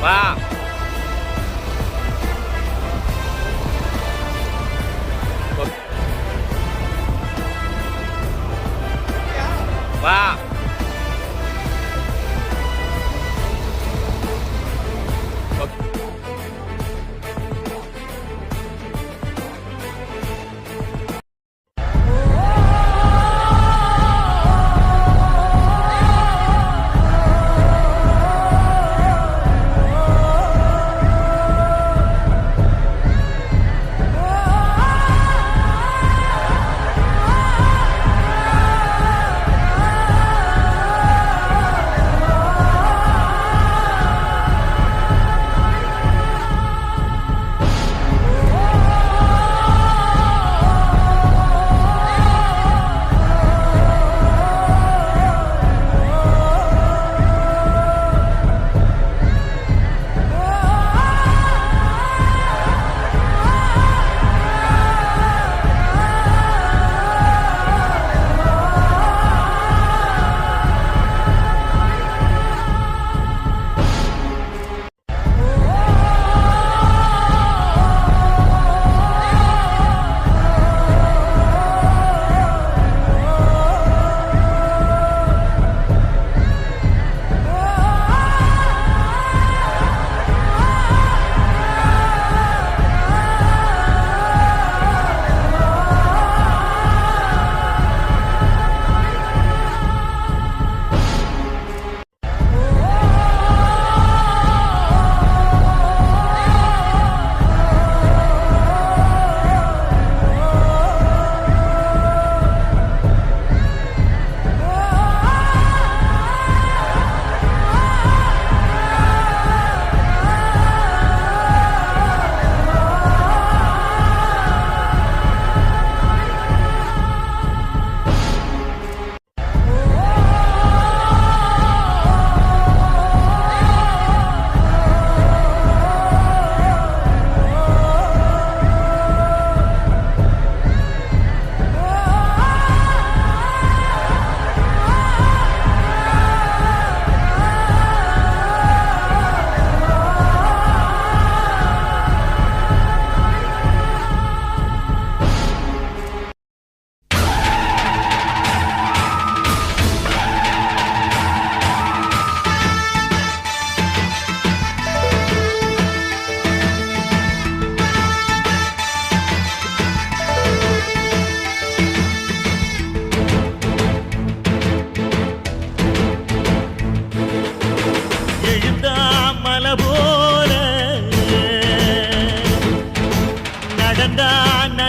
வா வா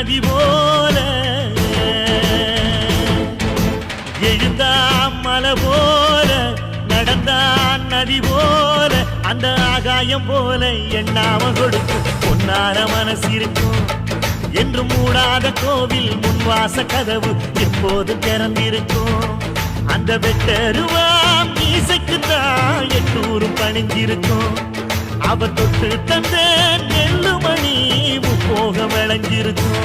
நதி போல எழுந்தான் மலை போல நடந்தான் நதி போல அந்த ஆகாயம் போல எண்ணாம கொடுக்கும் பொன்னார மனசு இருக்கும் என்று மூடாத கோவில் முன்வாச கதவு எப்போது திறந்திருக்கும் அந்த வெட்டருவாம் மீசைக்குத்தான் எட்டூரும் பணிஞ்சிருக்கும் அவர் தொட்டு தந்த நெல்லு மணி போக விளைஞ்சிருக்கும்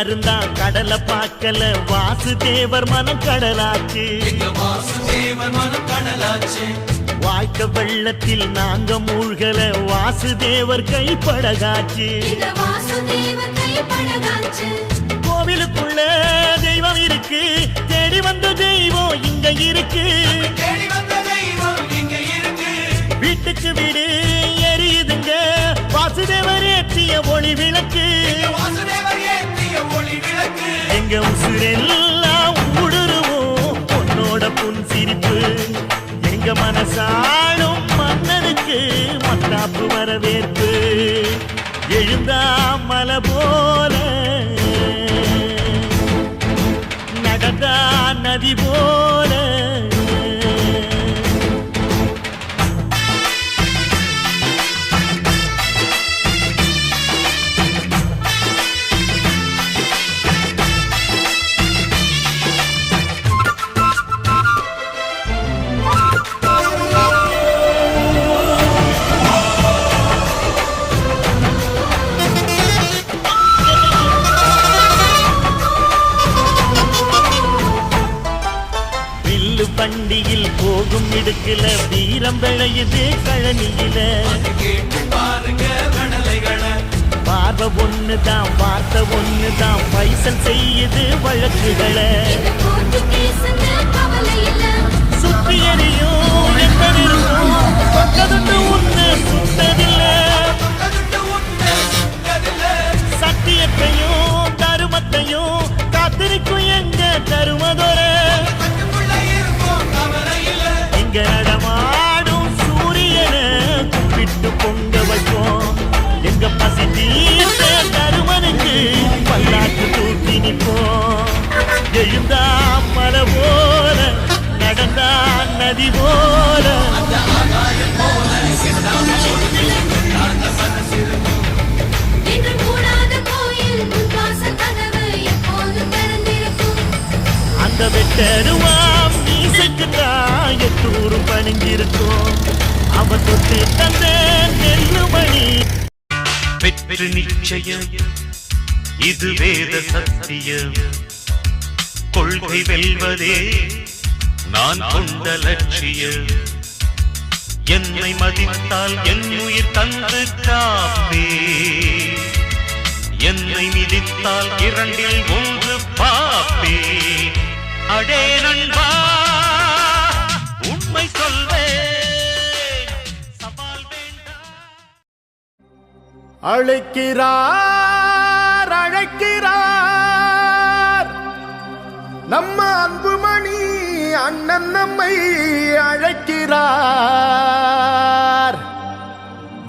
யாருந்தா கடலை பார்க்கல வாசுதேவர் மனம் கடலாச்சு வாழ்க்கை வெள்ளத்தில் நாங்க மூழ்கல வாசுதேவர் கைப்படகாச்சு கோவிலுக்குள்ள தெய்வம் இருக்கு தேடி வந்த தெய்வம் இங்க இருக்கு வீட்டுக்கு வீடு எரியுதுங்க வாசுதேவர் ஏற்றிய ஒளி விளக்கு எங்க உசுரெல்லாம் ஊடுருவோம் உன்னோட புன் சிரிப்பு எங்க மனசாளும் மன்னனுக்கு மத்தாப்பு வரவேற்பு எழுந்தா மலை போல நடந்தா நதி போல வண்டியில் போகும் இடுக்கல வீரம் விளையுது கழனியில பார்வை ஒண்ணுதான் வார்த்தை ஒண்ணுதான் பைசல் செய்யுது வழக்குகளை சுத்தி எறியும் எந்த நிறுத்தும் சொன்னதுண்டு ஒண்ணு சுத்ததில்லை சத்தியத்தையும் தருமத்தையும் காத்திருக்கும் எங்க தருமதொர இங்க நடமாடும் சூரியனை கும்பிட்டு பொங்க வைப்போம் எங்க பசி தீர்த்த தருமனுக்கு பல்லாக்கு தூக்கி நிற்போம் எழுந்தா மலை போல நடந்தா நதி போல அந்த வெட்டருவாம் மீசைக்குத்தான் எட்டூரும் பணிஞ்சிருக்கும் அவன் தொட்டு தந்த நெல்லுமணி வெற்றி நிச்சயம் இது வேத சத்தியம் கொள்கை வெல்வதே நான் கொண்ட லட்சியம் என்னை மதித்தால் என் உயிர் தந்து காப்பே என்னை மிதித்தால் இரண்டில் ஒன்று பாப்பே அடே நண்பா உண்மை சொல்வேன் சவால் வேண்டாம் அழைக்கிறார் அழைக்கிறார் நம்ம அன்புமணி அண்ணன் நம்மை அழைக்கிறார்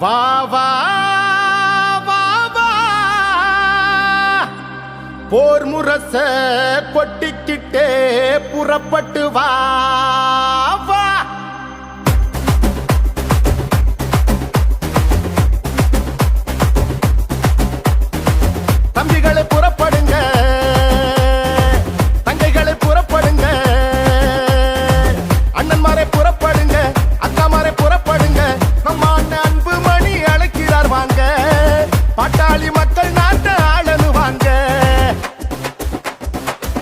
வா வா வா வா போர் முரச கொட்டிக்கிட்டே புறப்பட்டு வா வா தம்பிகளை புறப்படுங்க தங்கைகளை புறப்படுங்க அண்ணன்மாரை புறப்படுங்க அக்காமாரை புறப்படுங்க நம்ம அண்ணன் அன்புமணி அழைக்கிறார் வாங்க பாட்டாளி மக்கள் நாட்டை ஆளனு வாங்க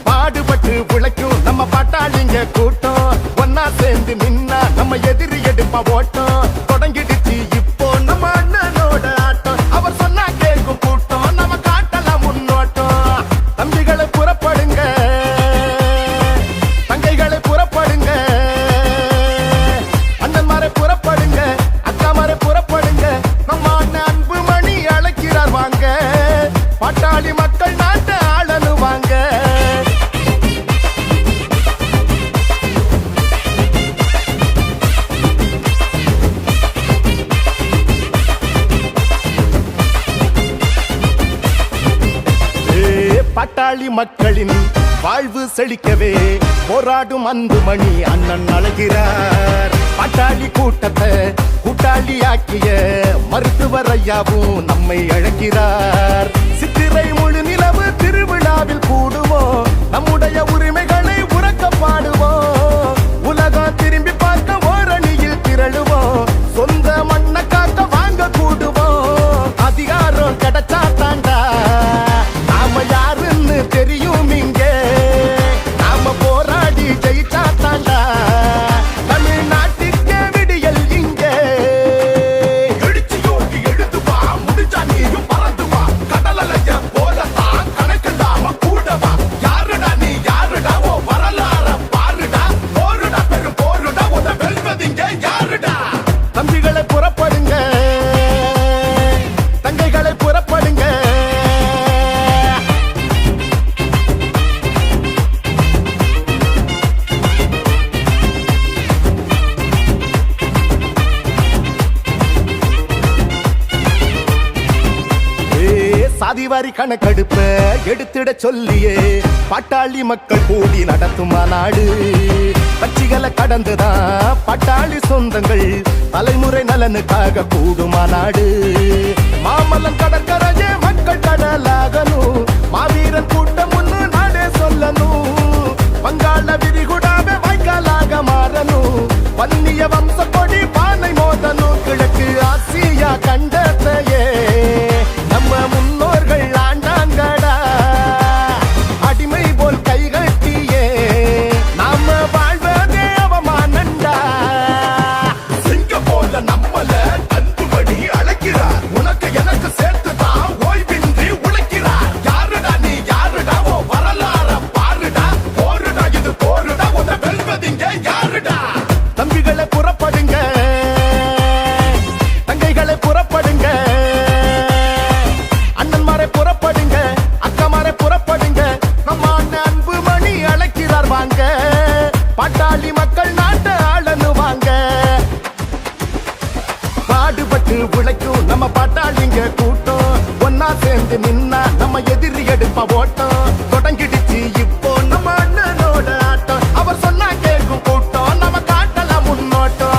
பாடுபட்டு உழைக்கும் நம்ம பாட்டாளிங்க கூட்டம் ஒன்னா சேர்ந்து நின்னா நம்ம எதிரி எடுப்பா ஓட்டம் தொடங்கிடுச்சு இப்போ நம்ம அண்ணனோட ஆட்டம் அவர் சொன்னா கேட்கும் கூட்டம் நம்ம காட்டலாம் முன்னோட்டம் தம்பிகளை புறப்படுங்க தங்கைகளை புறப்படுங்க அண்ணன்மாரை புறப்படுங்க அக்காமாரை புறப்படுங்க நம்ம அண்ணன் அன்புமணி அழைக்கிறார் வாங்க பாட்டாளி மக்கள் நாட்டை ஆளனு வாங்க பாட்டாளி மக்களின் வாழ்வு செழிக்கவே போராடும் அன்புமணி அண்ணன் அழைக்கிறார் பாட்டாளி கூட்டத்தை கூட்டாளி ஆக்கிய மருத்துவர் ஐயாவும் நம்மை அழைக்கிறார் சித்திரை முழு நிலவு திருவிழாவில் கூடுவோம் நம்முடைய உரிமைகளை உறக்க பாடுவோம் உலகம் திரும்பி பார்க்க ஓரணியில் திரளுவோம் சொந்த மண்ணை காக்க வாங்க கூடுவோம் அதிகாரம் கிடைச்சா தாண்டா நாம யாருன்னு தெரியும் இங்க நாம போராடி ஜெயிச்சா தாண்டா தமிழ்நாட்டுக்கே விடியல் இங்க எழுச்சி யோகி எழுது வா முடிஞ்சா நீயும் பறந்து வா கடலைய போலத்தான் கணக்கில்லாம கூடவா யாருடா நீ யாருடா ஓ வரலாற பாருடா போருடா பெரும் போருடா உத வெல்வதிங்க யாருடா தம்பிகளை புறப்ப சாதிவாரி கணக்கெடுப்ப எடுத்திட சொல்லியே பாட்டாளி மக்கள் கூடி நடத்தும் மாநாடு. கட்சிகளை கடந்துதான் பாட்டாளி சொந்தங்கள் தலைமுறை நலனுக்காக கூடும் மாநாடு. மாமல்லம் கடற்கரையே மக்கள் கடலாகணும், மாவீரன் கூட்டம் ஒண்ணு நாடே சொல்லணும். வங்காள விரிகுடாவே வாய்க்காலாக மாறணும், வன்னிய வம்ச கொடி பானை மோதணும். கிழக்கு ஆசியா கண்டத்தையே நம்ம முன்னோர்கள் ஆண்டாங்கடா, அடிமை போல் கைகட்டியே நாம வாழ்வதே அவமானண்டா. சிங்க போல நம்மள அன்புபடி அழைக்கிறார், உனக்கு எனக்கு சேர்த்துதான் ஓய்வின்றி உழைக்கிறார். யாருடா நீ யாருடா, ஓ வரலாற பாருடா, போருடா இது போருடா, உன்னை வெல்வதிங்க யாருடா. தம்பிகளை புறப்படுங்க, தங்கைகளை புறப்படுங்க, அண்ணன்மாரை புறப்படுங்க, அக்கமாரை புறப்படுங்க. நம்ம அண்ணன் அன்பு மணி அழைக்கிறார் வாங்க, பாட்டாளி மக்கள் நாட்டை ஆளனு வாங்க. பாடுபட்டு உழைக்கும் நம்ம பாட்டாளிங்க கூட்டம், ஒன்னா சேர்ந்து நின்னா நம்ம எதிரி எடுப்ப ஓட்டம். தொடங்கிடுச்சு இப்போ நம்ம அண்ணனோட ஆட்டம், அவர் சொன்னா கேட்கும் கூட்டம், நம்ம காட்டலாம் முன்னோட்டம்.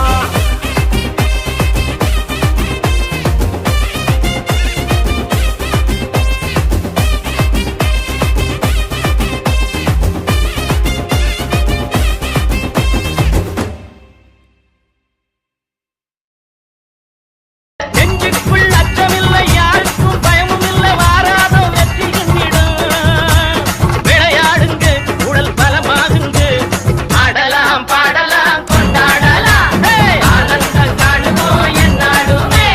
நெஞ்சுக்குள் அச்சமில்லை, யாருக்கும் பயமும் இல்லை, வாராத வெற்றி என்னிடம். விளையாடுங்க, உடல் பலமாகுங்க, ஆடலாம் பாடலாம் கொண்டாடலாம், ஆனந்தம் காணுவோம் என்னாலுமே.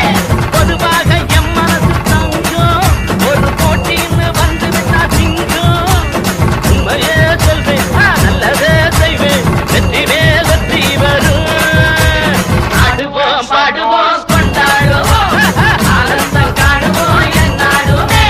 பொதுவாக எம் மனசு தங்கும், ஒரு போட்டின்னு வந்து விட்டா சிங்கம். உண்மையே சொல்வேன், நல்லதே செய்வேன், வெற்றி மேல் வெற்றி வரும். ஆடுவோம் பாடுவோம் கொண்டாடுவோம், ஆனந்தம் காணுவோம் என்னாலுமே.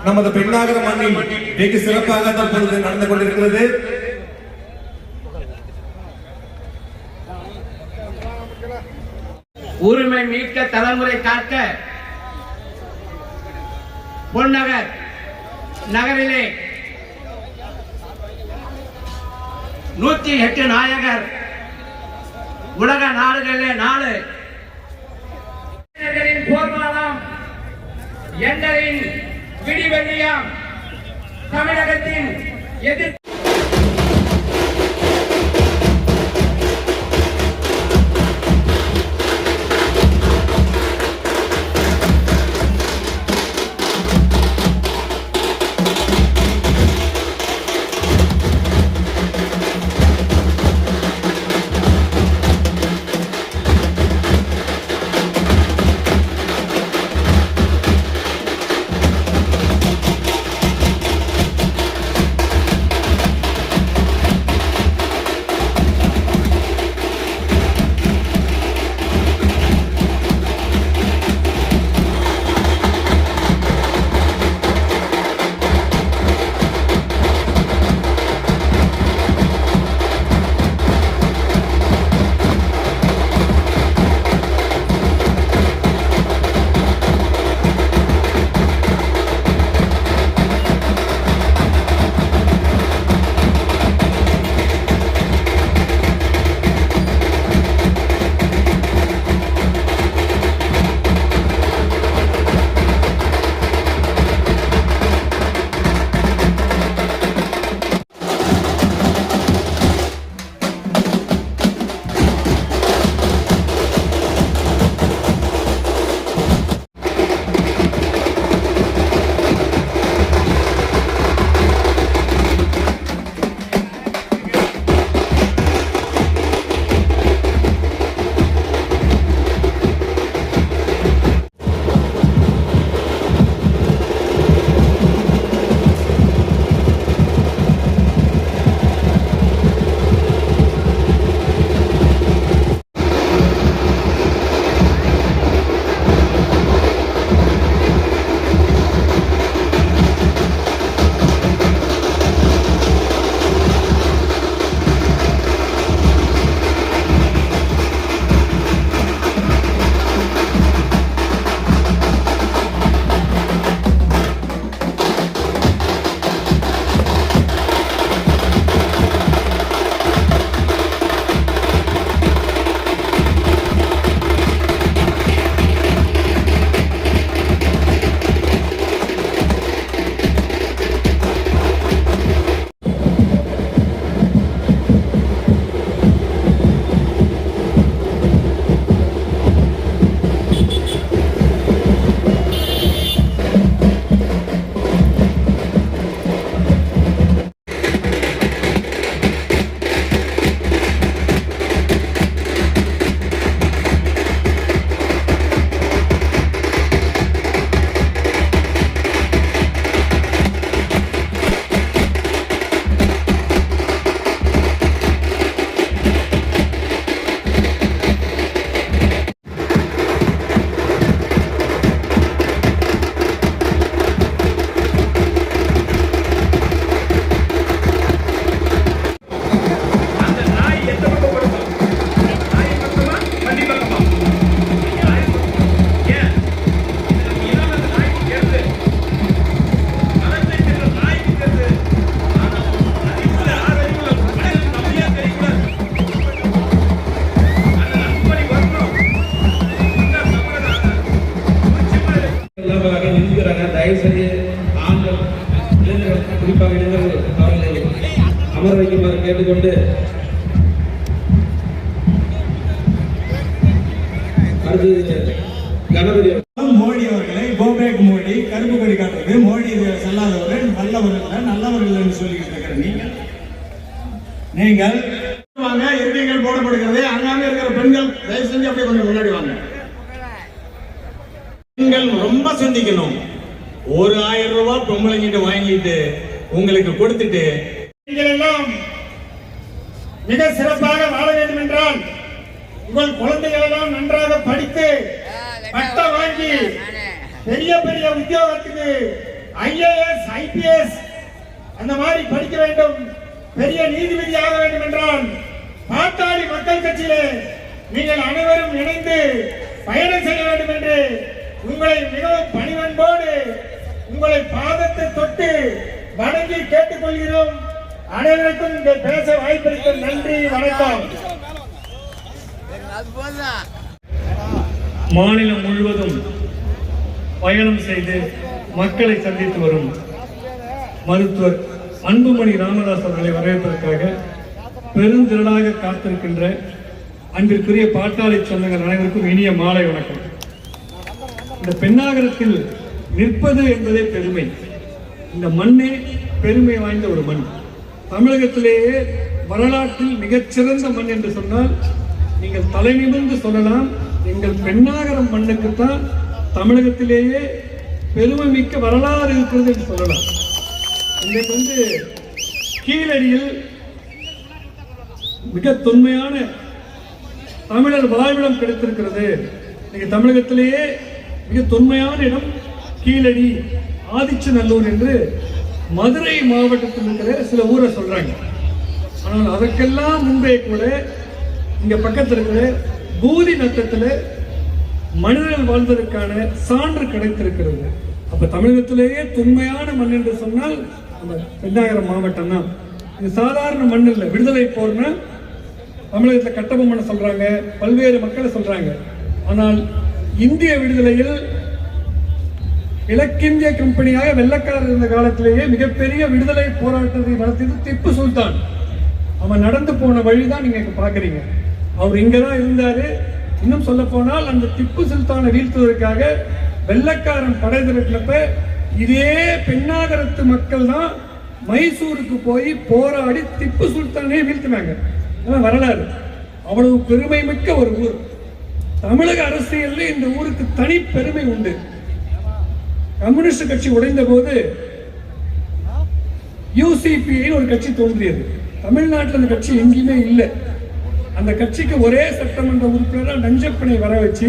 நமது பெண்ணாகர மண்ணில் வெகு சிறப்பாக தற்பொழுது நடந்து கொண்டிருக்கிறது. உரிமை மீட்க தலைமுறை காக்க பொன்னகர் நகரிலே 108 நாயகர், உலக நாடுகளிலே 4 போர்க்காலம் எங்களின் விடிவெள்ளியாம் தமிழகத்தின் எதிர் என்பதாக நிற்கிறாங்க. தயவு செய்து ஆண்கள் இளைஞர்கள், குறிப்பாக இளைஞர்கள் அவர்களை அமர வைக்குமாறு கேட்டுக்கொண்டு அடுத்து கணபதி மோடி அவர்களை கோபேக் மோடி கருப்பு கொடி காட்டுறது மோடி செல்லாதவர்கள் நல்லவர்கள் நல்லவர்கள் என்று சொல்லிக்கிட்டு இருக்கிற நீங்கள் வாங்க, இறுதிகள் போடப்படுகிறது. அங்காங்க இருக்கிற பெண்கள் தயவு செஞ்சு அப்படியே கொஞ்சம் முன்னாடி வாங்க. பெண்கள் ரொம்ப சிந்திக்கணும். 1000 ரூபாய் பொம்பளைங்கிட்ட வாங்கிட்டு உங்களுக்கு கொடுத்துட்டு நீங்கள் எல்லாம் மிக சிறப்பாக வாழ வேண்டும் என்றால் உங்கள் குழந்தைகள் எல்லாம் நன்றாக படித்து பட்டம் வாங்கி பெரிய பெரிய உத்தியோகத்துக்கு IAS IPS அந்த மாதிரி படிக்க வேண்டும், பெரிய நீதிபதி ஆக வேண்டும் என்றால் பாட்டாளி மக்கள் கட்சியிலே நீங்கள் அனைவரும் இணைந்து பயணம் செய்ய வேண்டும் என்று உங்களை மிகவும் பணிவன்போடு உங்களை பாதத்தை தொட்டு வணங்கி கேட்டுக்கொள்கிறோம். அனைவருக்கும் இங்கே பேச வாய்ப்பளித்த நன்றி, வணக்கம். மாநிலம் முழுவதும் பயணம் செய்து மக்களை சந்தித்து வரும் மருத்துவர் அன்புமணி ராமதாஸ் அவர்களை வரவேற்பதற்காக பெருந்திரளாக காத்திருக்கின்ற அன்பிற்குரிய பாட்டாளி சொந்தங்கள் அனைவருக்கும் இனிய மாலை வணக்கம். இந்த பெண்ணாகரத்தில் நிற்பது என்பதே பெருமை. இந்த மண்ணே பெருமை வாய்ந்த ஒரு மண். தமிழகத்திலேயே வரலாற்றில் மிகச்சிறந்த மண் என்று சொன்னால் நீங்கள் தலை நிமிர்ந்து சொல்லலாம். எங்கள் பெண்ணாகரம் மண்ணுக்குத்தான் தமிழகத்திலேயே பெருமை மிக்க வரலாறு இருக்கிறது என்று சொல்லலாம். இன்றைக்கு கீழடியில் மிக தொன்மையான தமிழர் வாழ்விடம் கிடைத்திருக்கிறது. இன்னைக்கு தமிழகத்திலேயே மிக தொன்மையான இடம் கீழடி, ஆதிச்சநல்லூர் என்று மதுரை மாவட்டத்தில் இருக்கிற சில ஊரை சொல்றாங்க. ஆனால் அதற்கெல்லாம் முன்பே கூட இங்க பக்கத்தில் இருக்கிற பூதி நத்தத்தில் மனிதர்கள் வாழ்வதற்கான சான்று கிடைத்திருக்கிறது. அப்ப தமிழகத்திலேயே தொன்மையான மண் என்று சொன்னால் நம்ம பெண்ணாகரம் மாவட்டம் தான். இது சாதாரண மண் இல்லை. விடுதலை போர்னா தமிழகத்தில் கட்டபொம்மனை சொல்றாங்க, பல்வேறு மக்களை சொல்றாங்க. ஆனால் இந்திய விடுதலையில் கிழக்கிந்திய கம்பெனியாக வெள்ளக்காரர் இருந்த காலத்திலேயே மிகப்பெரிய விடுதலை போராட்டத்தை நடத்தியது திப்பு சுல்தான். அவன் நடந்து போன வழிதான் நீங்க பாக்குறீங்க. அவர் இங்கதான் இருந்தாரு. இன்னும் சொல்ல போனால் அந்த திப்பு சுல்தானை வீழ்த்துவதற்காக வெள்ளக்காரன் படை திரட்டினப்ப இதே பெண்ணாகரத்து மக்கள் தான் மைசூருக்கு போய் போராடி திப்பு சுல்தானே வீழ்த்தினாங்க. வரலாறு. அவ்வளவு பெருமை மிக்க ஒரு ஊர். தமிழக அரசியலில் இந்த ஊருக்கு தனி பெருமை உண்டு. கம்யூனிஸ்ட் கட்சி உடைந்த போது UCPI ஒரு கட்சி தோன்றியது. தமிழ்நாட்டில் அந்த கட்சி எங்கேயுமே இல்லை. அந்த கட்சிக்கு ஒரே சட்டமன்ற உறுப்பினராக நஞ்சப்பனை வர வச்சு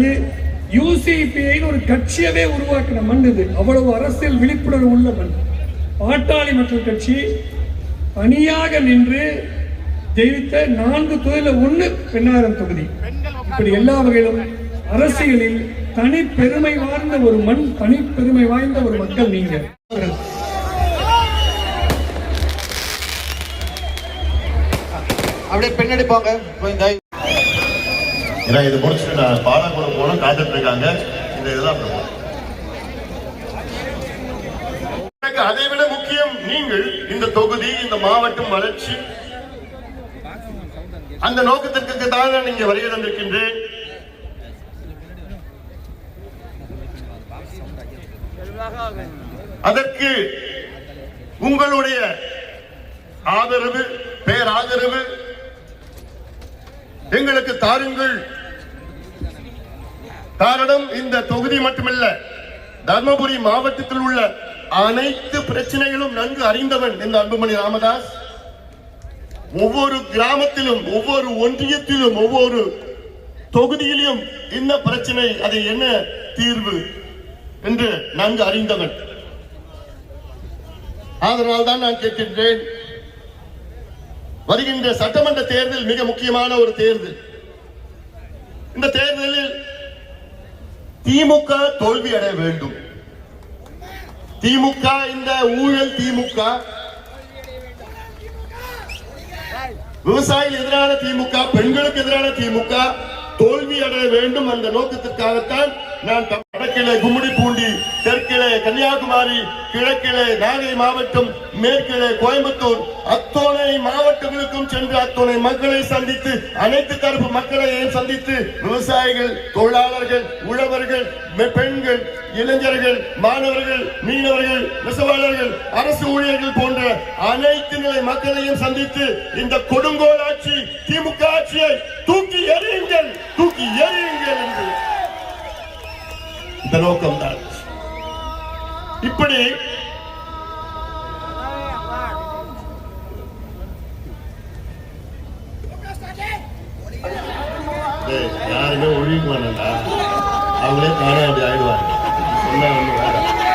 UCPI ஒரு கட்சியவே உருவாக்கின மண் இது. அவ்வளவு அரசியல் விழிப்புணர்வு உள்ள மண். பாட்டாளி மக்கள் கட்சி தனியாக நின்று ஜெயித்த 4 தொகுதியில் 1 பெண்ணாகரம் தொகுதி. இப்படி எல்லா வகையிலும் அரசியலில் தனி பெருமை வாய்ந்த ஒரு மண், தனி பெருமை வாய்ந்த ஒரு மக்கள் நீங்க. அப்படியே பின்னாடி போங்க. இது முடிச்சுட்டு நான் பாலக்குளம் போன காத்துட்டு இருக்காங்க. இந்த இதெல்லாம் எனக்கு அதை விட முக்கியம் நீங்கள் இந்த தொகுதி, இந்த மாவட்டம் வளர்ச்சி, அந்த நோக்கத்திற்கு தான் நான் இங்கே வருகை தந்திருக்கின்றேன். அதற்கு உங்களுடைய ஆதரவு, பேராதரவு எங்களுக்கு தாருங்கள். காரணம், இந்த தொகுதி மட்டுமல்ல, தர்மபுரி மாவட்டத்தில் உள்ள அனைத்து பிரச்சனைகளும் நன்கு அறிந்தவன் இந்த அன்புமணி ராமதாஸ். ஒவ்வொரு கிராமத்திலும், ஒவ்வொரு ஒன்றியத்திலும், ஒவ்வொரு தொகுதியிலும் என்ன பிரச்சனை, அது என்ன தீர்வு என்று நன்கு அறிந்தவன். அதனால் தான் நான் கேட்கின்றேன், வருகின்ற சட்டமன்ற தேர்தல் மிக முக்கியமான ஒரு தேர்தல். இந்த தேர்தலில் திமுக தோல்வி அடைய வேண்டும். திமுக, இந்த ஊழல் திமுக, விவசாயிகள் எதிரான திமுக, பெண்களுக்கு எதிரான திமுக தோல்வி அடைய வேண்டும். அந்த நோக்கத்திற்காகத்தான் நான் வடக்கிலே கும்மிடிப்பூண்டி, தெற்கிலே கன்னியாகுமரி, கிழக்கிலே நாகை மாவட்டம், மேற்கிலே கோயம்புத்தூர், அத்தனை மாவட்டங்களுக்கும் சென்று அத்தனை மக்களை சந்தித்து, அனைத்து தரப்பு மக்களையும் சந்தித்து, விவசாயிகள், தொழிலாளர்கள், உழவர்கள், பெண்கள், இளைஞர்கள், மாணவர்கள், மீனவர்கள், நெசவாளர்கள், அரசு ஊழியர்கள் போன்ற அனைத்து நிலை மக்களையும் சந்தித்து இந்த கொடுங்கோல் ஆட்சி, திமுக ஆட்சியை தூக்கி எறியுங்கள், தூக்கி எறியுங்கள் என்று இந்த நோக்கம்தான். இப்படி யாருமே ஒழிக்க வேணாம்டா, அவங்களே தானே அப்படி ஆயிடுவாங்க. சொன்னா ஒண்ணு வேற.